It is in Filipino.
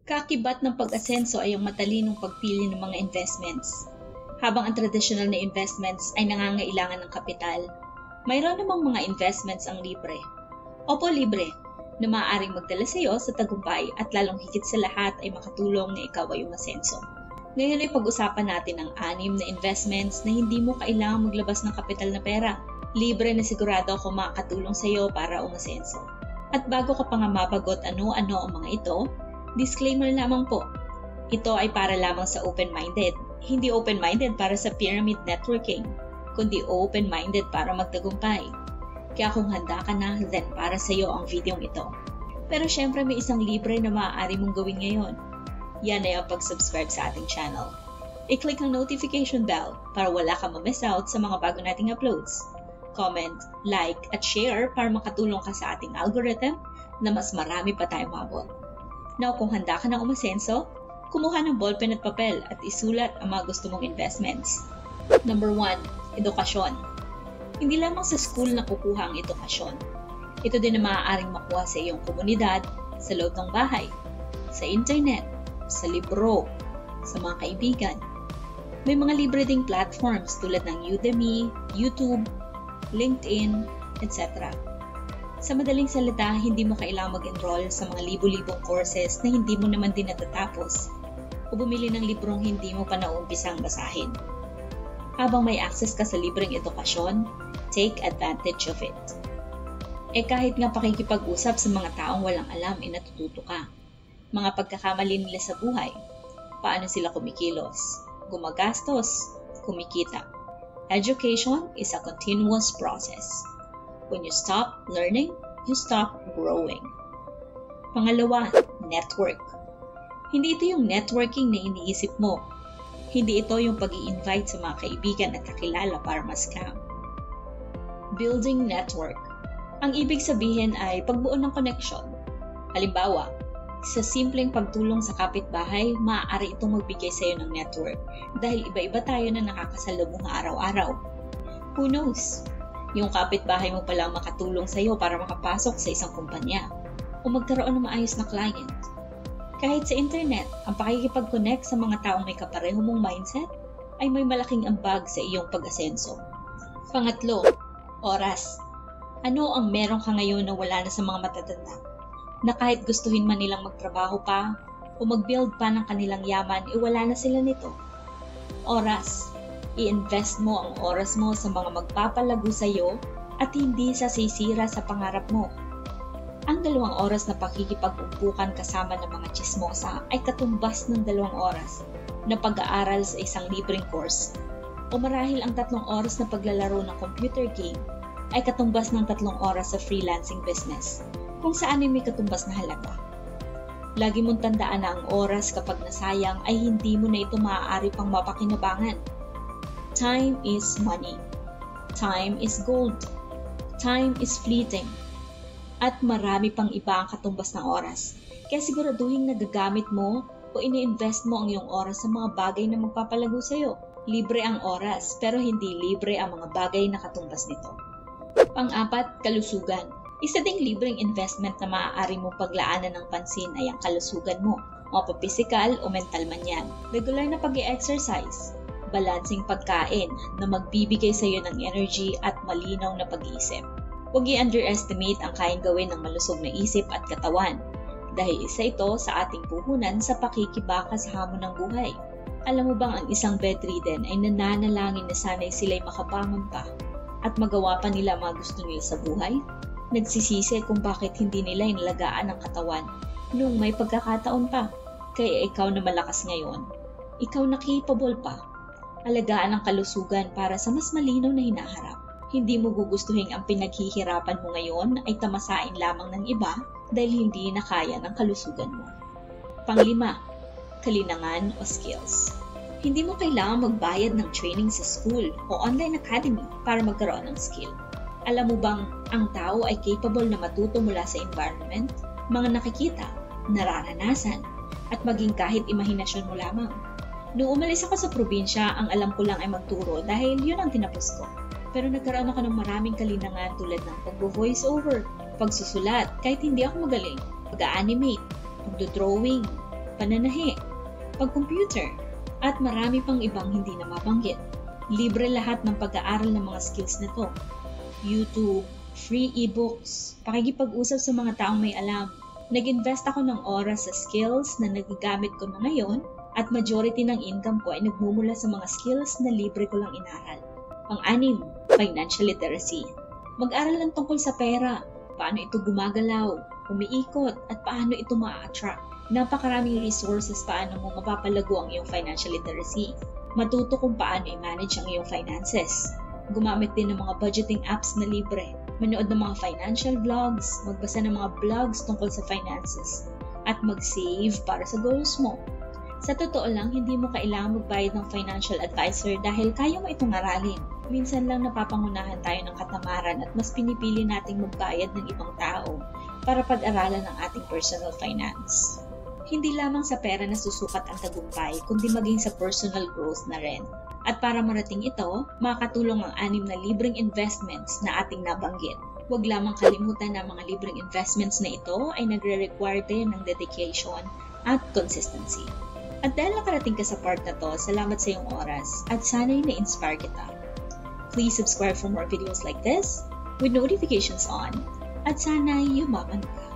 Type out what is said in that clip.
Kaakibat ng pag-asenso ay ang matalinong pagpili ng mga investments. Habang ang traditional na investments ay nangangailangan ng kapital, mayroon namang mga investments ang libre. Opo, libre, na maaaring magdala sa iyo sa tagumpay at lalong higit sa lahat ay makatulong na ikaw ay umasenso. Ngayon ay pag-usapan natin ang 6 na investments na hindi mo kailangang maglabas ng kapital na pera. Libre na sigurado ako makakatulong sa iyo para umasenso. At bago ka pa nga mabagot ano-ano ang mga ito, disclaimer lamang po. Ito ay para lamang sa open-minded. Hindi open-minded para sa pyramid networking, kundi open-minded para magtagumpay. Kaya kung handa ka na, then para sa iyo ang video ito. Pero syempre may isang libre na maaari mong gawin ngayon. Yan ay ang pag-subscribe sa ating channel. I-click ang notification bell para wala ka ma-miss out sa mga bago nating uploads. Comment, like, at share para makatulong ka sa ating algorithm na mas marami pa tayong mabot. Now, kung handa ka na umasenso, kumuha ng ballpen at papel at isulat ang mga gusto mong investments. Number 1, edukasyon. Hindi lamang sa school na kukuha ang edukasyon. Ito din na maaaring makuha sa iyong komunidad, sa loob ng bahay, sa internet, sa libro, sa mga kaibigan. May mga libre ding platforms tulad ng Udemy, YouTube, LinkedIn, etc. Sa madaling salita, hindi mo kailangang mag-enroll sa mga libu-libong courses na hindi mo naman din natatapos o bumili ng librong hindi mo pa naumpisang basahin. Habang may access ka sa libreng edukasyon, take advantage of it. Kahit nga pakikipag-usap sa mga taong walang alam, natututo ka. Mga pagkakamali nila sa buhay, paano sila kumikilos, gumagastos, kumikita. Education is a continuous process. When you stop learning, you stop growing. Pangalawa, network. Hindi ito yung networking na iniisip mo. Hindi ito yung pag-i-invite sa mga kaibigan at kakilala para ma-scam. Building network. Ang ibig sabihin ay pagbuo ng connection. Halimbawa, sa simpleng pagtulong sa kapitbahay, maaari itong magbigay sa iyo ng network dahil iba-iba tayo na nakakasalubong araw-araw. Who knows? Yung kapitbahay mo pala makatulong sa iyo para makapasok sa isang kumpanya o magkaroon ng maayos na client. Kahit sa internet, ang pakikipag-connect sa mga taong may kapareho mong mindset ay may malaking ambag sa iyong pag-asenso. Pangatlo, oras. Ano ang meron ka ngayon na wala na sa mga matatanda? Na kahit gustuhin man nilang magtrabaho pa o mag-build pa ng kanilang yaman, wala na sila nito. Oras. I-invest mo ang oras mo sa mga magpapalago sa iyo at hindi sa sisira sa pangarap mo. Ang 2 oras na pakikipag-umpukan kasama ng mga chismosa ay katumbas ng 2 oras na pag-aaral sa isang libreng course. O marahil ang 3 oras na paglalaro ng computer game ay katumbas ng 3 oras sa freelancing business, kung saan ay may katumbas na halaga. Lagi mong tandaan na ang oras kapag nasayang ay hindi mo na ito maaari pang mapakinabangan. Time is money. Time is gold. Time is fleeting. At marami pang iba ang katumbas ng oras. Kaya siguraduhin nagagamit mo o ini-invest mo ang iyong oras sa mga bagay na magpapalago sa iyo. Libre ang oras, pero hindi libre ang mga bagay na katumbas nito. Pang-4, kalusugan. Isa ding libreng investment na maaari mo paglaanan ng pansin ay ang kalusugan mo. Mapapisikal o mental man yan. Regular na pag-i-exercise. Balancing pagkain na magbibigay sa iyo ng energy at malinaw na pag-iisip. Huwag i-underestimate ang kayang gawin ng malusog na isip at katawan dahil isa ito sa ating puhunan sa pakikibaka sa hamon ng buhay. Alam mo bang ang isang bedridden ay nananalangin na sana'y sila'y makabangon pa at magawa pa nila mga gusto nila sa buhay? Nagsisisi kung bakit hindi nila inalagaan ang katawan nung may pagkakataon pa. Kaya ikaw na malakas ngayon, ikaw na capable pa. Alagaan ang kalusugan para sa mas malinaw na hinaharap. Hindi mo gugustuhin ang pinaghihirapan mo ngayon ay tamasain lamang ng iba dahil hindi na kaya ng kalusugan mo. Pang-5, kalinangan o skills. Hindi mo kailangan magbayad ng training sa school o online academy para magkaroon ng skill. Alam mo bang ang tao ay capable na matuto mula sa environment, mga nakikita, nararanasan, at maging kahit imahinasyon mo lamang. Noong umalis ako sa probinsya, ang alam ko lang ay magturo dahil yun ang tinapos ko. Pero nagkaroon ako ng maraming kalinangan tulad ng pag-voice over, pagsusulat kahit hindi ako magaling, pag-animate, pag-drawing, pananahi, pag-computer, at marami pang ibang hindi na mabanggit. Libre lahat ng pag-aaral ng mga skills na to. YouTube, free ebooks, pakikipag-usap sa mga taong may alam. Nag-invest ako ng oras sa skills na nagagamit ko na ngayon at majority ng income ko ay nagmumula sa mga skills na libre ko lang inaral. Pang-anim, financial literacy. Mag-aral lang tungkol sa pera, paano ito gumagalaw, umiikot, at paano ito ma-attract. Napakaraming resources paano mo mapapalago ang iyong financial literacy. Matuto kung paano i-manage ang iyong finances. Gumamit din ng mga budgeting apps na libre. Manood ng mga financial vlogs, magbasa ng mga blogs tungkol sa finances, at mag-save para sa goals mo. Sa totoo lang, hindi mo kailangan magbayad ng financial advisor dahil kaya mo itong aralin. Minsan lang napapangunahan tayo ng katamaran at mas pinipili nating magbayad ng ibang tao para pag-aralan ang ating personal finance. Hindi lamang sa pera na susukat ang tagumpay, kundi maging sa personal growth na rin. At para marating ito, makakatulong ang 6 na libreng investments na ating nabanggit. Huwag lamang kalimutan na mga libreng investments na ito ay nagre-require din ng dedication at consistency. At dahil nakarating ka sa part na to, salamat sa iyong oras at sana'y na-inspire kita. Please subscribe for more videos like this with notifications on at sana'y yumaman ka.